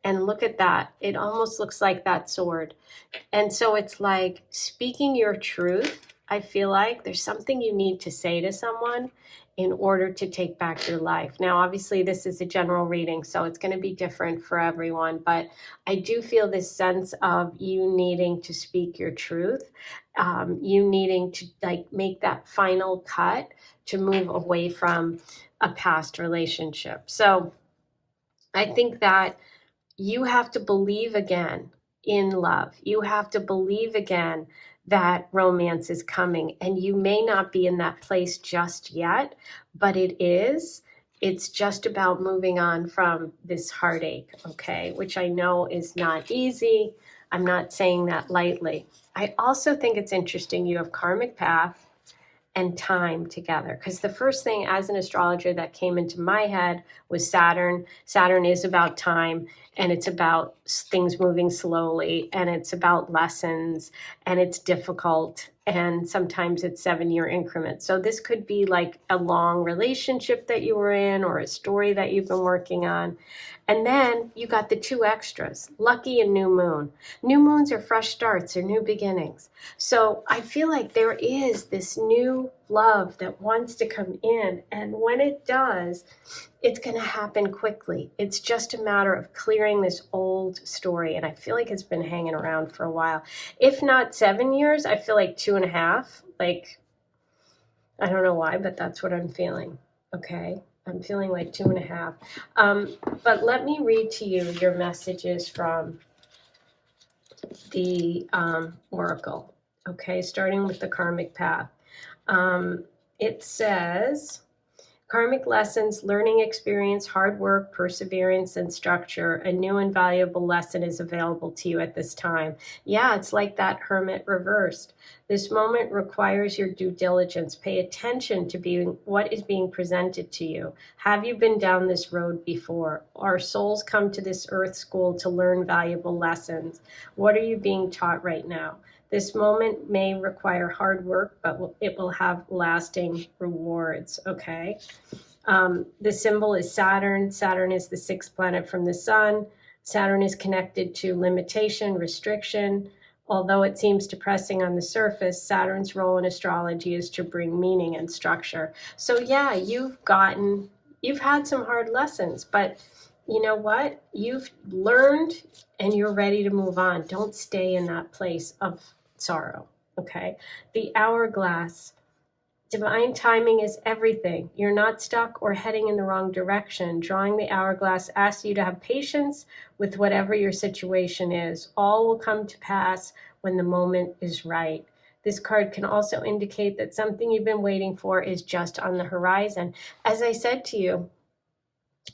And look at that. It almost looks like that sword. And so it's like speaking your truth. I feel like there's something you need to say to someone in order to take back your life. Now, obviously, this is a general reading, so it's going to be different for everyone. But I do feel this sense of you needing to speak your truth, you needing to make that final cut to move away from a past relationship. So I think that you have to believe again in love. You have to believe again that romance is coming, and you may not be in that place just yet, but it is. It's just about moving on from this heartache, okay, which I know is not easy. I'm not saying that lightly. I also think it's interesting. You have karmic path and time together. Because the first thing as an astrologer that came into my head was Saturn. Saturn is about time, and it's about things moving slowly, and it's about lessons, and it's difficult, and sometimes it's 7-year increments. So this could be like a long relationship that you were in, or a story that you've been working on. And then you got the 2 extras, lucky and new moon. New moons are fresh starts or new beginnings. So I feel like there is this new love that wants to come in. And when it does, it's going to happen quickly. It's just a matter of clearing this old story. And I feel like it's been hanging around for a while. If not 7 years, I feel like 2.5. Like, I don't know why, but that's what I'm feeling. Okay. I'm feeling like 2.5. But let me read to you your messages from the Oracle. Okay, starting with the karmic path. It says, karmic lessons, learning experience, hard work, perseverance, and structure. A new and valuable lesson is available to you at this time. Yeah, it's like that Hermit reversed. This moment requires your due diligence. Pay attention to what is being presented to you. Have you been down this road before? Our souls come to this earth school to learn valuable lessons. What are you being taught right now? This moment may require hard work, but it will have lasting rewards, okay? The symbol is Saturn. Saturn is the 6th planet from the sun. Saturn is connected to limitation, restriction. Although it seems depressing on the surface, Saturn's role in astrology is to bring meaning and structure. So yeah, you've had some hard lessons, but you know what? You've learned and you're ready to move on. Don't stay in that place of sorrow, okay? The hourglass. Divine timing is everything. You're not stuck or heading in the wrong direction. Drawing the hourglass asks you to have patience with whatever your situation is. All will come to pass when the moment is right. This card can also indicate that something you've been waiting for is just on the horizon. As I said to you,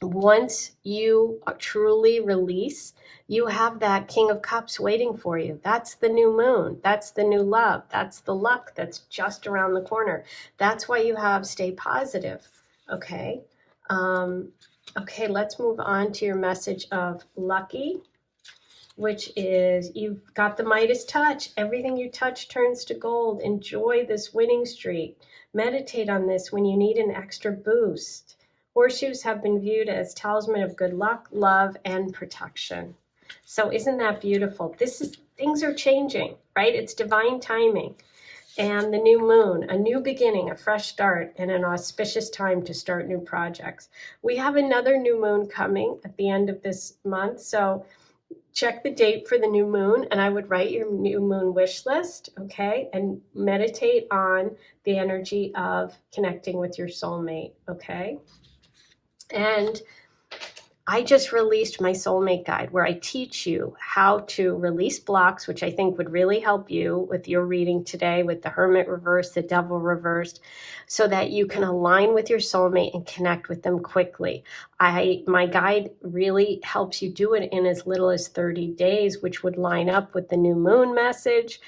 once you truly release, you have that King of Cups waiting for you. That's the new moon. That's the new love. That's the luck that's just around the corner. That's why you have stay positive. Okay. Okay, let's move on to your message of lucky, which is you've got the Midas touch. Everything you touch turns to gold. Enjoy this winning streak. Meditate on this when you need an extra boost. Horseshoes have been viewed as talisman of good luck, love, and protection. So isn't that beautiful? Things are changing, right? It's divine timing. And the new moon, a new beginning, a fresh start, and an auspicious time to start new projects. We have another new moon coming at the end of this month. So check the date for the new moon, and I would write your new moon wish list, okay? And meditate on the energy of connecting with your soulmate, okay? And I just released my Soulmate Guide where I teach you how to release blocks, which I think would really help you with your reading today with the Hermit reversed, the Devil reversed, so that you can align with your soulmate and connect with them quickly. My guide really helps you do it in as little as 30 days, which would line up with the new moon message.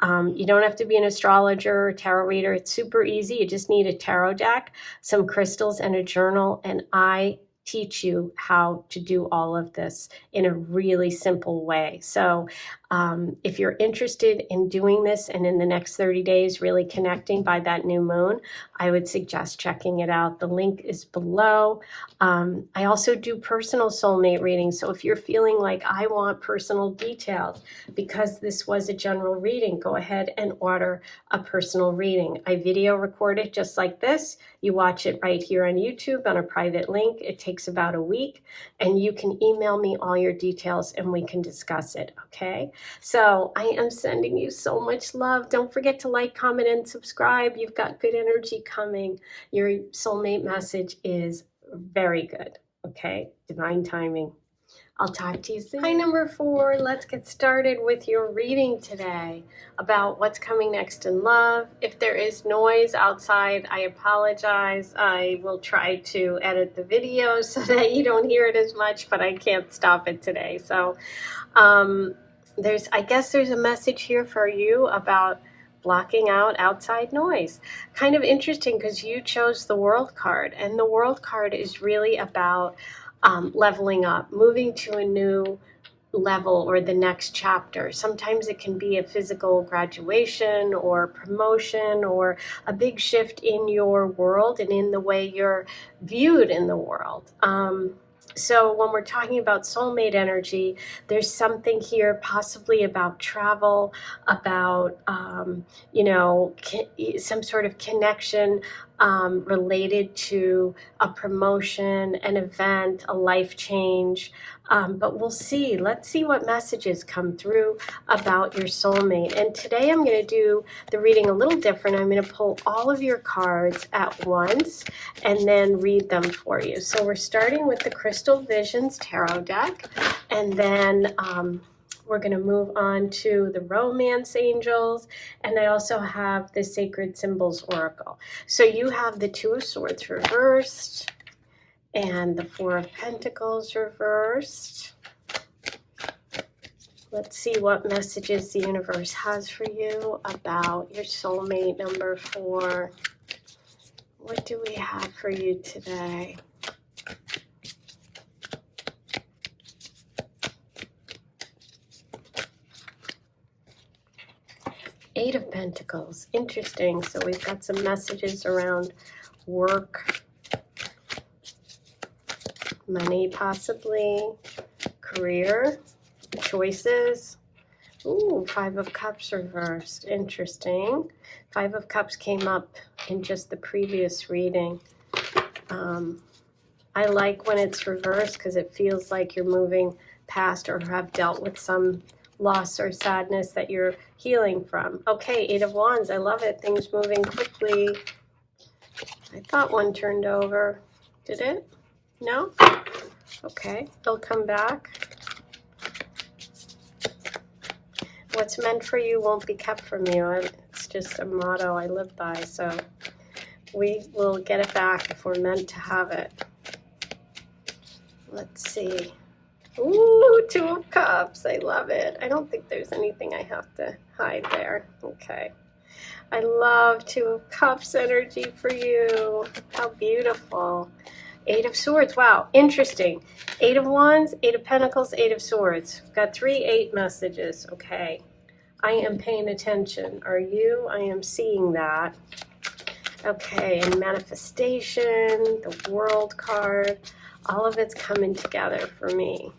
You don't have to be an astrologer or tarot reader. It's super easy. You just need a tarot deck, some crystals, and a journal, and I teach you how to do all of this in a really simple way. So if you're interested in doing this and in the next 30 days really connecting by that new moon, I would suggest checking it out. The link is below. I also do personal soulmate readings. So if you're feeling like I want personal details, because this was a general reading, go ahead and order a personal reading. I video record it just like this. You watch it right here on YouTube on a private link. It takes about a week, and you can email me all your details and we can discuss it, okay? So I am sending you so much love. Don't forget to like, comment, and subscribe. You've got good energy coming. Your soulmate message is very good, okay? Divine timing. I'll talk to you soon. Hi, number 4. Let's get started with your reading today about what's coming next in love. If there is noise outside, I apologize. I will try to edit the video so that you don't hear it as much, but I can't stop it today. So I guess there's a message here for you about blocking out outside noise. Kind of interesting because you chose the World card, and the World card is really about leveling up, moving to a new level or the next chapter. Sometimes it can be a physical graduation or promotion or a big shift in your world and in the way you're viewed in the world. So when we're talking about soulmate energy, there's something here possibly about travel, about, some sort of connection related to a promotion, an event, a life change. But we'll see. Let's see what messages come through about your soulmate. And today I'm going to do the reading a little different. I'm going to pull all of your cards at once and then read them for you. So we're starting with the Crystal Visions Tarot deck, and then we're going to move on to the Romance Angels, and I also have the Sacred Symbols Oracle. So you have the Two of Swords reversed, and the Four of Pentacles reversed. Let's see what messages the universe has for you about your soulmate number 4. What do we have for you today? Eight of Pentacles. Interesting. So we've got some messages around work, money possibly, career, choices. Ooh, Five of Cups reversed. Interesting. Five of Cups came up in just the previous reading. I like when it's reversed because it feels like you're moving past or have dealt with some loss or sadness that you're healing from. Okay, Eight of Wands. I love it. Things moving quickly. I thought one turned over. Did it? No? Okay, they'll come back. What's meant for you won't be kept from you. It's just a motto I live by, so we will get it back if we're meant to have it. Let's see. Ooh, Two of Cups. I love it. I don't think there's anything I have to hide there. Okay. I love Two of Cups energy for you. How beautiful. Eight of Swords. Wow, interesting. Eight of Wands, Eight of Pentacles, Eight of Swords. We've got 3 8 messages. Okay. I am paying attention. Are you? I am seeing that. Okay, and manifestation, the World card, all of it's coming together for me.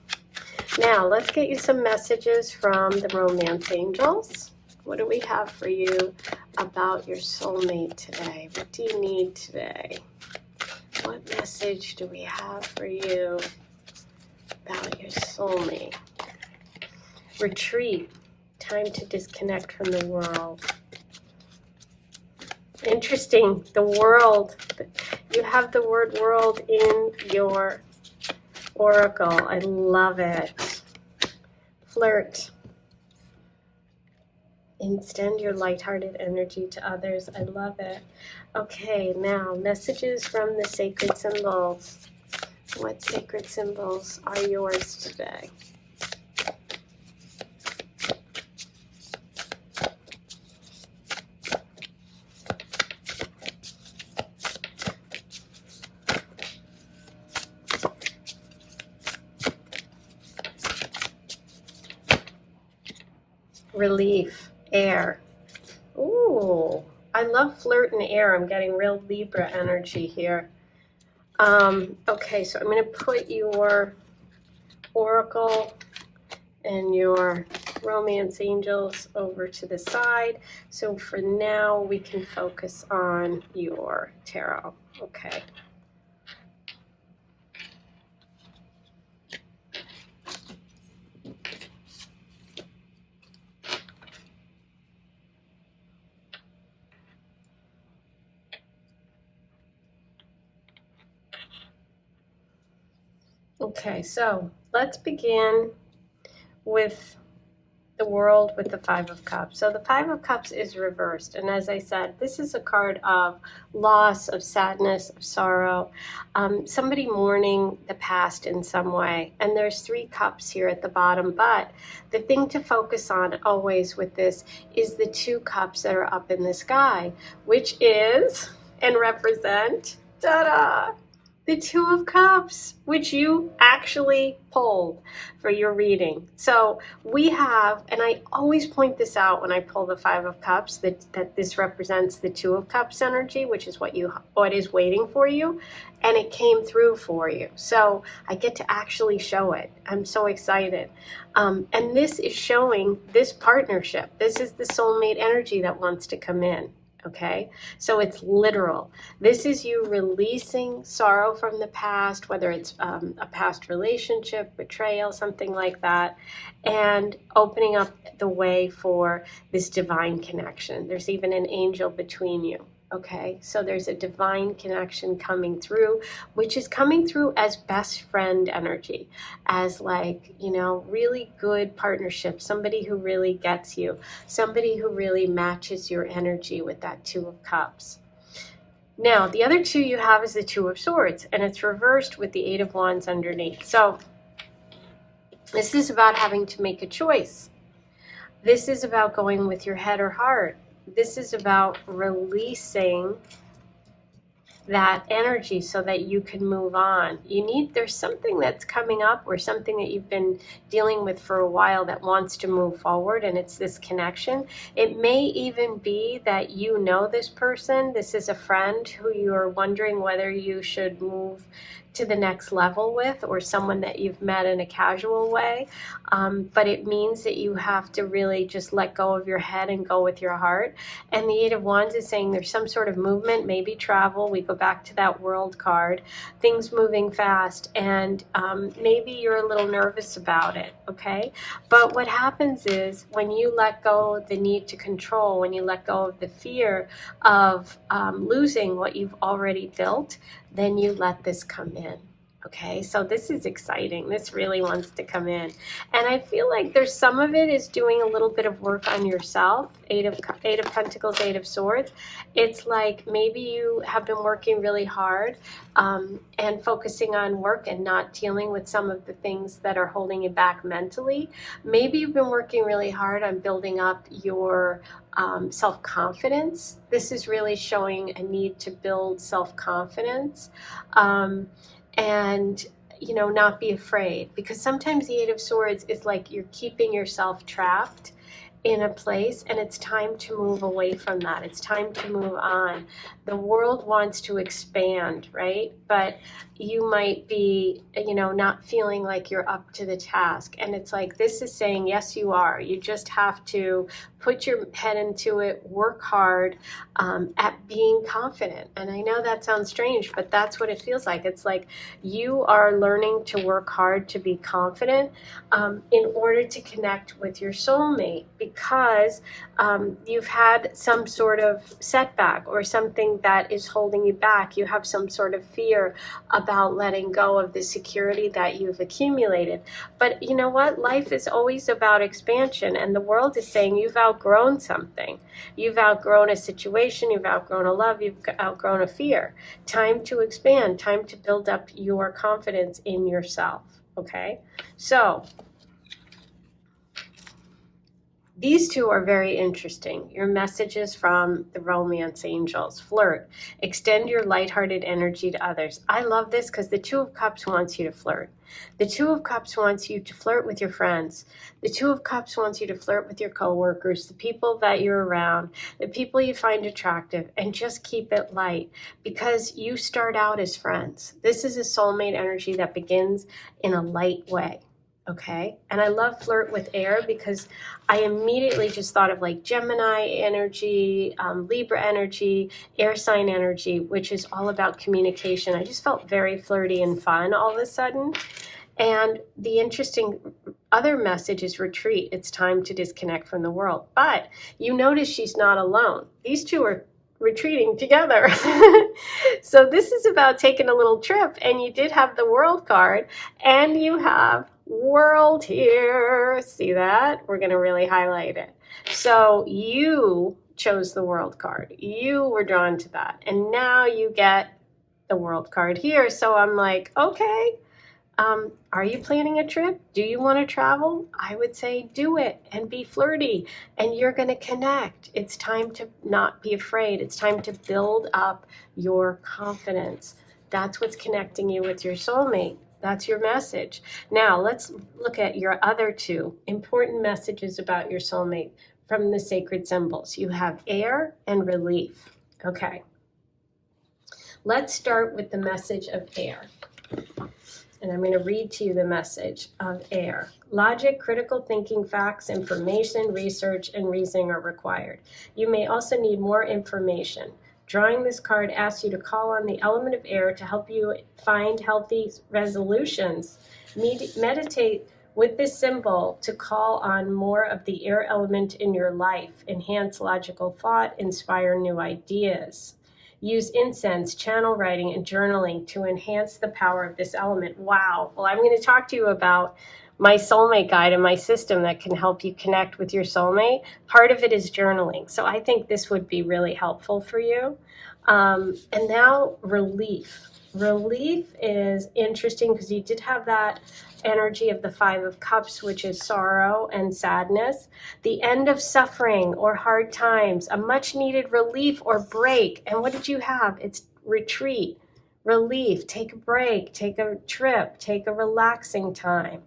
Now, let's get you some messages from the Romance Angels. What do we have for you about your soulmate today? What do you need today? What message do we have for you about your soulmate? Retreat. Time to disconnect from the world. Interesting. The world. You have the word world in your oracle. I love it. Flirt. Extend your lighthearted energy to others. I love it. Okay, now messages from the sacred symbols. What sacred symbols are yours today? Relief, air. Ooh, I love flirt and air. I'm getting real Libra energy here. Okay, so I'm going to put your oracle and your romance angels over to the side. So for now, we can focus on your tarot. Okay. Okay, so let's begin with the world with the Five of Cups. So the Five of Cups is reversed. And as I said, this is a card of loss, of sadness, of sorrow, somebody mourning the past in some way. And there's 3 cups here at the bottom. But the thing to focus on always with this is the 2 cups that are up in the sky, which is and represent, ta-da, the 2 of Cups, which you actually pulled for your reading. So we have, and I always point this out when I pull the 5 of Cups, that this represents the 2 of Cups energy, which is what is waiting for you, and it came through for you. So I get to actually show it. I'm so excited. And this is showing this partnership. This is the soulmate energy that wants to come in. Okay, so it's literal. This is you releasing sorrow from the past, whether it's a past relationship, betrayal, something like that, and opening up the way for this divine connection. There's even an angel between you. Okay, so there's a divine connection coming through, which is coming through as best friend energy, as like, you know, really good partnership, somebody who really gets you, somebody who really matches your energy with that 2 of Cups. Now, the other 2 you have is the 2 of Swords, and it's reversed with the 8 of Wands underneath. So this is about having to make a choice. This is about going with your head or heart. This is about releasing that energy so that you can move on. There's something that's coming up or something that you've been dealing with for a while that wants to move forward, and it's this connection. It may even be that you know this person. This is a friend who you're wondering whether you should move to the next level with, or someone that you've met in a casual way. But it means that you have to really just let go of your head and go with your heart. And the 8 of Wands is saying there's some sort of movement, maybe travel. We go back to that World card, things moving fast, and maybe you're a little nervous about it, okay? But what happens is when you let go of the need to control, when you let go of the fear of losing what you've already built, then you let this come in. Okay, so this is exciting. This really wants to come in. And I feel like there's some of it is doing a little bit of work on yourself. 8 of Pentacles, 8 of Swords. It's like maybe you have been working really hard and focusing on work and not dealing with some of the things that are holding you back mentally. Maybe you've been working really hard on building up your self-confidence. This is really showing a need to build self-confidence. And, you know, not be afraid, because sometimes the 8 of Swords is like you're keeping yourself trapped in a place, and it's time to move away from that. It's time to move on. The world wants to expand, right? But you might be, you know, not feeling like you're up to the task. And it's like, this is saying, yes, you are. You just have to put your head into it, work hard at being confident. And I know that sounds strange, but that's what it feels like. It's like you are learning to work hard to be confident in order to connect with your soulmate, because you've had some sort of setback or something that is holding you back. You have some sort of fear about letting go of the security that you've accumulated. But you know what? Life is always about expansion, and the world is saying you've outgrown something. You've outgrown a situation, you've outgrown a love, you've outgrown a fear. Time to expand, time to build up your confidence in yourself, okay? So these 2 are very interesting. Your messages from the romance angels. Flirt. Extend your lighthearted energy to others. I love this because the 2 of Cups wants you to flirt. The 2 of Cups wants you to flirt with your friends. The 2 of Cups wants you to flirt with your coworkers, the people that you're around, the people you find attractive, and just keep it light, because you start out as friends. This is a soulmate energy that begins in a light way. Okay, and I love flirt with air because I immediately just thought of like Gemini energy, Libra energy, air sign energy, which is all about communication. I just felt very flirty and fun all of a sudden. And the interesting other message is retreat. It's time to disconnect from the world. But you notice she's not alone. These 2 are retreating together. So this is about taking a little trip, and you did have the World card, and you have world here. See that? We're going to really highlight it. So you chose the world card. You were drawn to that. And now you get the world card here. So I'm like, okay, are you planning a trip? Do you want to travel? I would say do it and be flirty, and you're going to connect. It's time to not be afraid. It's time to build up your confidence. That's what's connecting you with your soulmate. That's your message. Now let's look at your other two important messages about your soulmate from the sacred symbols. You have air and relief. Okay. Let's start with the message of air. And I'm going to read to you the message of air. Logic, critical thinking, facts, information, research, and reasoning are required. You may also need more information. Drawing this card asks you to call on the element of air to help you find healthy resolutions. Meditate with this symbol to call on more of the air element in your life. Enhance logical thought, inspire new ideas. Use incense, channel writing, and journaling to enhance the power of this element. Wow. Well, I'm going to talk to you about my soulmate guide and my system that can help you connect with your soulmate. Part of it is journaling. So I think this would be really helpful for you. And now relief. Relief is interesting because you did have that energy of the Five of Cups, which is sorrow and sadness, the end of suffering or hard times, a much needed relief or break. And what did you have? It's retreat, relief, take a break, take a trip, take a relaxing time.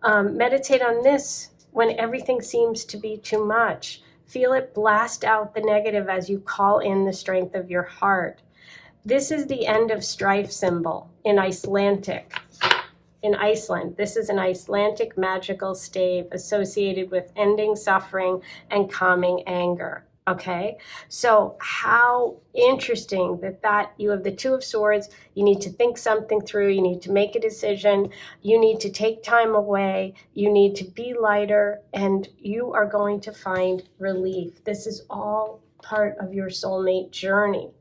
Meditate on this when everything seems to be too much. Feel it blast out the negative as you call in the strength of your heart. This is the end of strife symbol in Icelandic. In Iceland, this is an Icelandic magical stave associated with ending suffering and calming anger. Okay, so how interesting that you have the Two of Swords. You need to think something through. You need to make a decision. You need to take time away. You need to be lighter, and you are going to find relief. This is all part of your soulmate journey.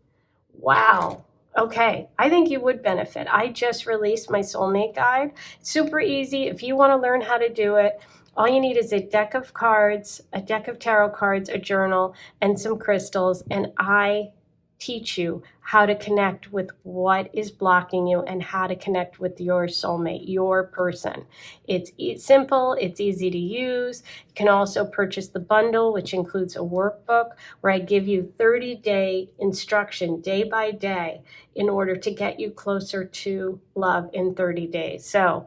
Wow. Okay, I think you would benefit. I just released my soulmate guide. It's super easy. If you want to learn how to do it, all you need is a deck of cards, a deck of tarot cards, a journal, and some crystals. And I teach you how to connect with what is blocking you and how to connect with your soulmate, your person. It's simple, it's easy to use. You can also purchase the bundle, which includes a workbook where I give you 30-day instruction day by day in order to get you closer to love in 30 days. So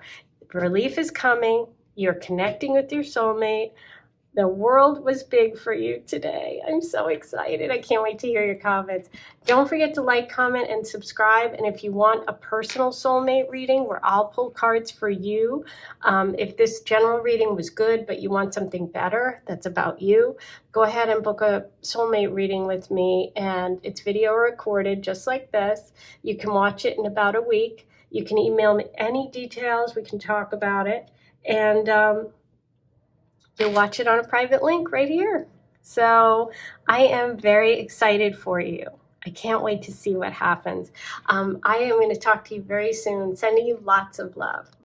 relief is coming. You're connecting with your soulmate. The world was big for you today. I'm so excited. I can't wait to hear your comments. Don't forget to like, comment, and subscribe. And if you want a personal soulmate reading where I'll pull cards for you, if this general reading was good, but you want something better that's about you, go ahead and book a soulmate reading with me. And it's video recorded just like this. You can watch it in about a week. You can email me any details. We can talk about it. And you'll watch it on a private link right here. So I am very excited for you. I can't wait to see what happens. I am going to talk to you very soon. Sending you lots of love.